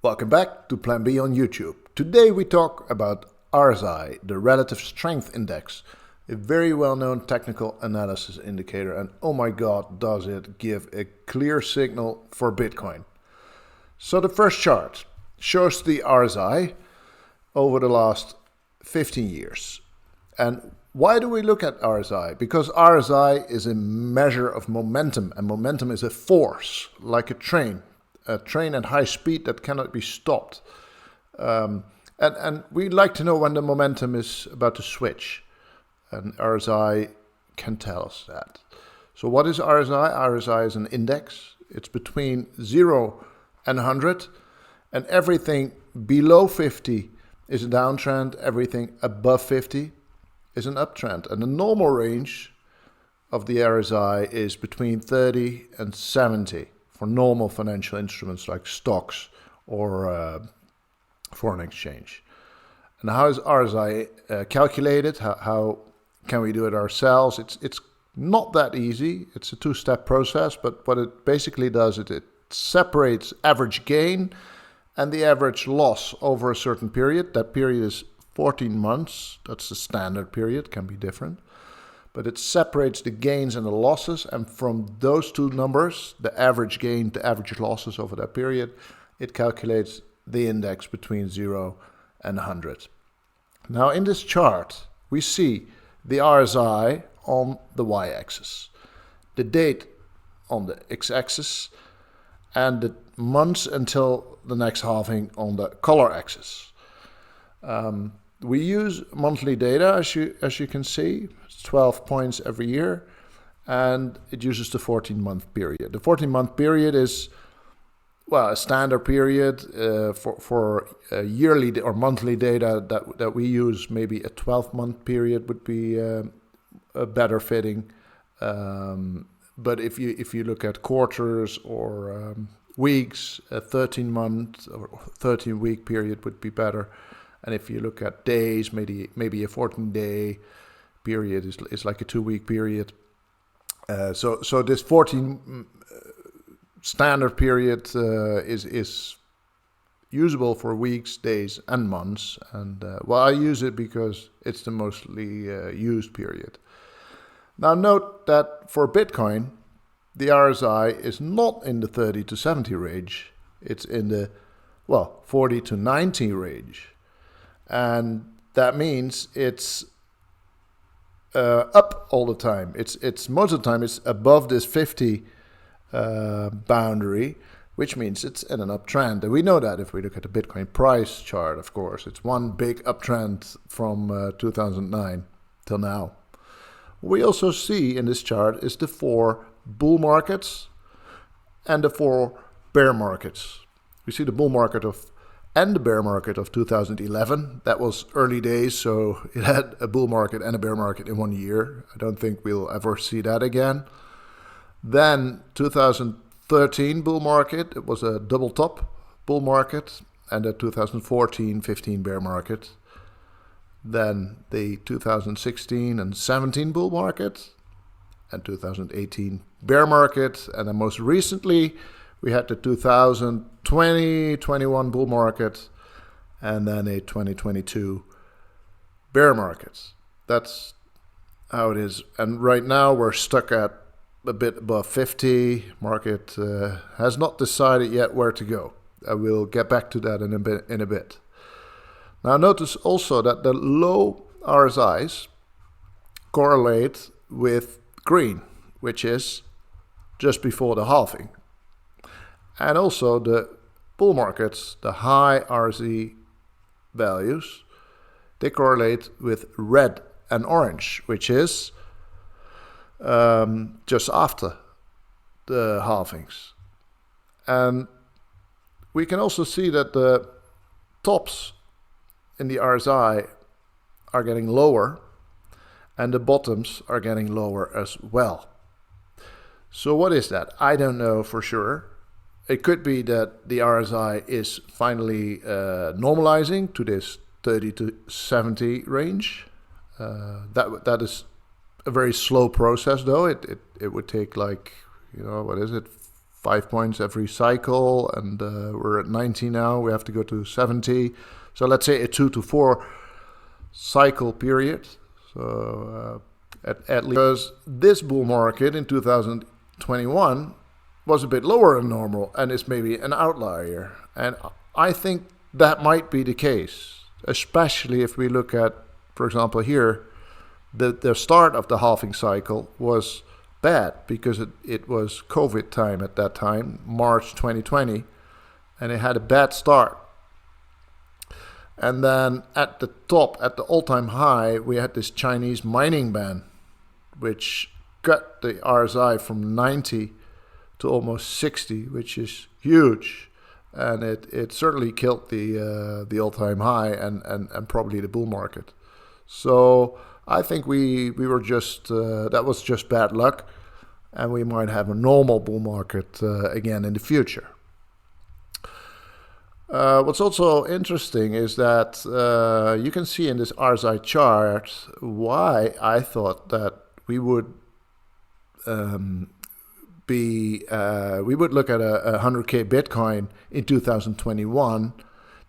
Welcome back to PlanB on YouTube. Today we talk about RSI, the Relative Strength Index, a very well-known technical analysis indicator, and oh my god, does it give a clear signal for Bitcoin. So the first chart shows the RSI over the last 15 years. And why do we look at RSI? Because RSI is a measure of momentum, and momentum is a force, like a train at high speed that cannot be stopped. And we like to know when the momentum is about to switch. And RSI can tell us that. So what is RSI? RSI is an index. It's between 0 and 100. And everything below 50 is a downtrend. Everything above 50 is an uptrend. And the normal range of the RSI is between 30 and 70. For normal financial instruments like stocks or foreign exchange. And how is RSI calculated? How can we do it ourselves? It's not that easy. It's a two-step process, but what it basically does is it separates average gain and the average loss over a certain period. That period is 14 months. That's the standard period, can be different. But it separates the gains and the losses, and from those two numbers, the average gain, the average losses over that period, it calculates the index between 0 and 100. Now in this chart, we see the RSI on the y-axis, the date on the x-axis, and the months until the next halving on the color axis. We use monthly data, as you can see. 12 points every year, and it uses the 14-month period. The 14-month period is, well, a standard period for yearly or monthly data that we use. Maybe a 12-month period would be a better fitting. But if you look at quarters or weeks, a 13-month or 13-week period would be better. And if you look at days, maybe a 14-day period is like a 2-week period. So this 14 standard period is usable for weeks, days, and months. And well, I use it because it's the mostly used period. Now note that for Bitcoin, the RSI is not in the 30 to 70 range. It's in the 40 to 90 range. And that means it's up all the time. It's most of the time it's above this 50 boundary, which means it's in an uptrend. And we know that if we look at the Bitcoin price chart, of course. It's one big uptrend from 2009 till now. What we also see in this chart is the 4 bull markets and the 4 bear markets. We see the bull market and the bear market of 2011. That was early days, so it had a bull market and a bear market in 1 year. I don't think we'll ever see that again. Then 2013 bull market, it was a double top bull market, and a 2014-15 bear market. Then the 2016 and 17 bull market, and 2018 bear market, and then most recently we had the 2020-21 bull market, and then a 2022 bear market. That's how it is. And right now we're stuck at a bit above 50. Market has not decided yet where to go. I will get back to that in a bit. Now notice also that the low RSIs correlate with green, which is just before the halving. And also the bull markets, the high RSI values, they correlate with red and orange, which is just after the halvings. And we can also see that the tops in the RSI are getting lower and the bottoms are getting lower as well. So what is that? I don't know for sure. It could be that the RSI is finally normalizing to this 30 to 70 range. That is a very slow process, though. It would take like, what is it, 5 points every cycle, and we're at 90 now. We have to go to 70. So let's say a 2 to 4 cycle period. So at least, because this bull market in 2021 was a bit lower than normal and is maybe an outlier. And I think that might be the case, especially if we look at, for example, here, the start of the halving cycle was bad because it was COVID time at that time, March 2020, and it had a bad start. And then at the top, at the all-time high, we had this Chinese mining ban, which cut the RSI from 90 to almost 60, which is huge. And it certainly killed the all-time high and probably the bull market. So I think we were just, that was just bad luck. And we might have a normal bull market again in the future. What's also interesting is that you can see in this RSI chart why I thought that we would we would look at a 100K Bitcoin in 2021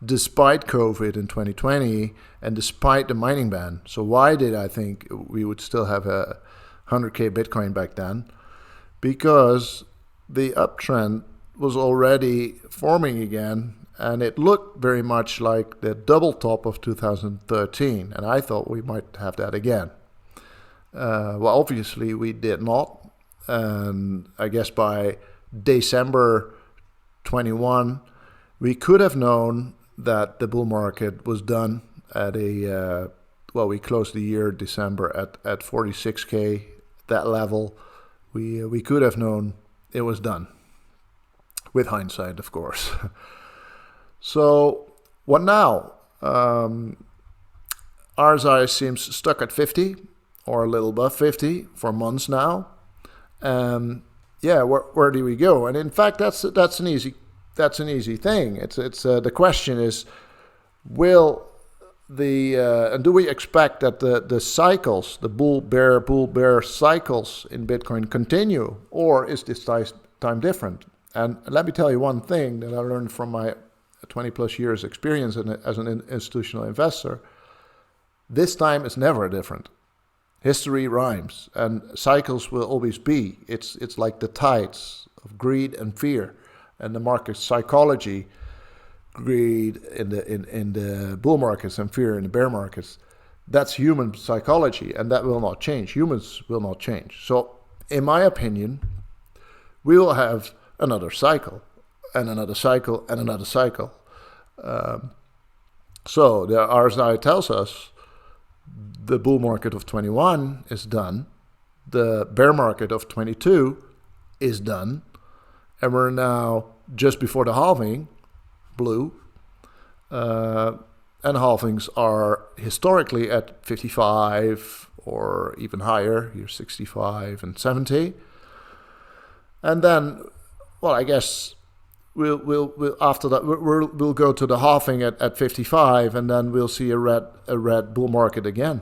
despite COVID in 2020 and despite the mining ban. So why did I think we would still have a 100K Bitcoin back then? Because the uptrend was already forming again, and it looked very much like the double top of 2013, and I thought we might have that again. Well, obviously we did not, and I guess by December 21, we could have known that the bull market was done at a, well, we closed the year December at 46K, that level. We could have known it was done, with hindsight, of course. So what now? RSI seems stuck at 50 or a little above 50 for months now. Yeah, where do we go? And in fact, that's an easy thing. It's the question is, will and do we expect that the cycles, the bull bear cycles in Bitcoin continue, or is this time different? And let me tell you one thing that I learned from my 20 plus years experience as an institutional investor. This time is never different. History rhymes, and cycles will always be. It's like the tides of greed and fear, and the market psychology. Greed in the bull markets and fear in the bear markets. That's human psychology, and that will not change. Humans will not change. So, in my opinion, we will have another cycle, and another cycle, and another cycle. So the RSI tells us the bull market of 21 is done, the bear market of 22 is done, and we're now just before the halving, blue, and halvings are historically at 55 or even higher, here 65 and 70. And then, well, I guess we'll after that we'll go to the halving at 55, and then we'll see a red bull market again.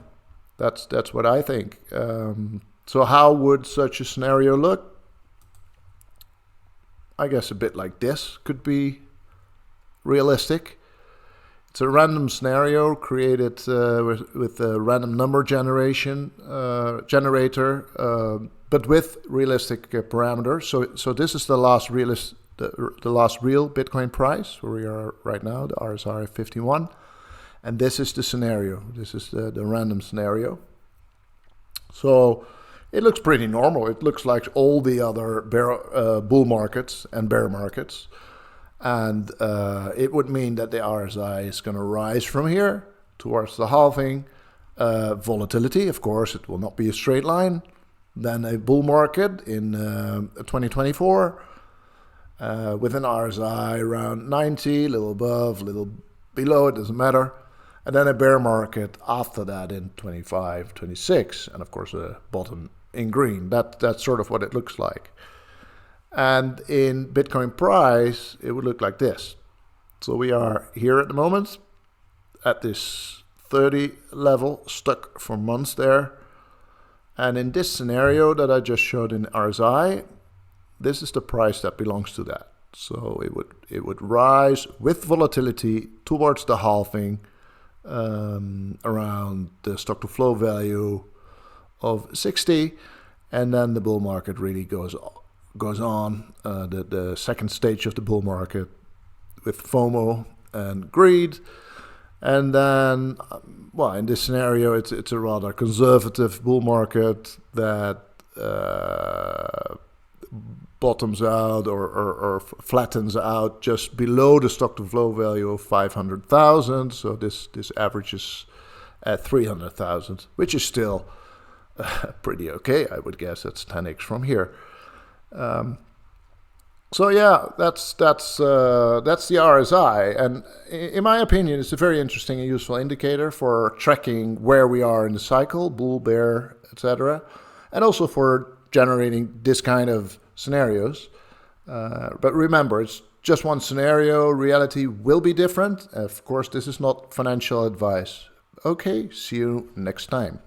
That's what I think. So how would such a scenario look? I guess a bit like this could be realistic. It's a random scenario created with a random number generator, but with realistic parameters. So this is the last the last real Bitcoin price where we are right now, the RSI 51, and this is the scenario. This is the random scenario. So it looks pretty normal. It looks like all the other bull markets and bear markets. And it would mean that the RSI is going to rise from here towards the halving. Volatility, of course, it will not be a straight line. Then a bull market in 2024 with an RSI around 90, a little above, a little below, it doesn't matter. And then a bear market after that in 25, 26, and of course a bottom in green. That's sort of what it looks like. And in Bitcoin price, it would look like this. So we are here at the moment at this 30 level, stuck for months there. And in this scenario that I just showed in RSI, this is the price that belongs to that. So it would rise with volatility towards the halving around the stock to flow value of 60, and then the bull market really goes on. The second stage of the bull market with FOMO and greed. And then, well, in this scenario, it's a rather conservative bull market that bottoms out or flattens out just below the stock to flow value of 500,000. So this averages at 300,000, which is still pretty okay, I would guess. That's 10x from here. So yeah, that's the RSI, and in my opinion, it's a very interesting and useful indicator for tracking where we are in the cycle, bull, bear, etc., and also for generating this kind of scenarios. But remember, it's just one scenario. Reality will be different. Of course, this is not financial advice. Okay, see you next time.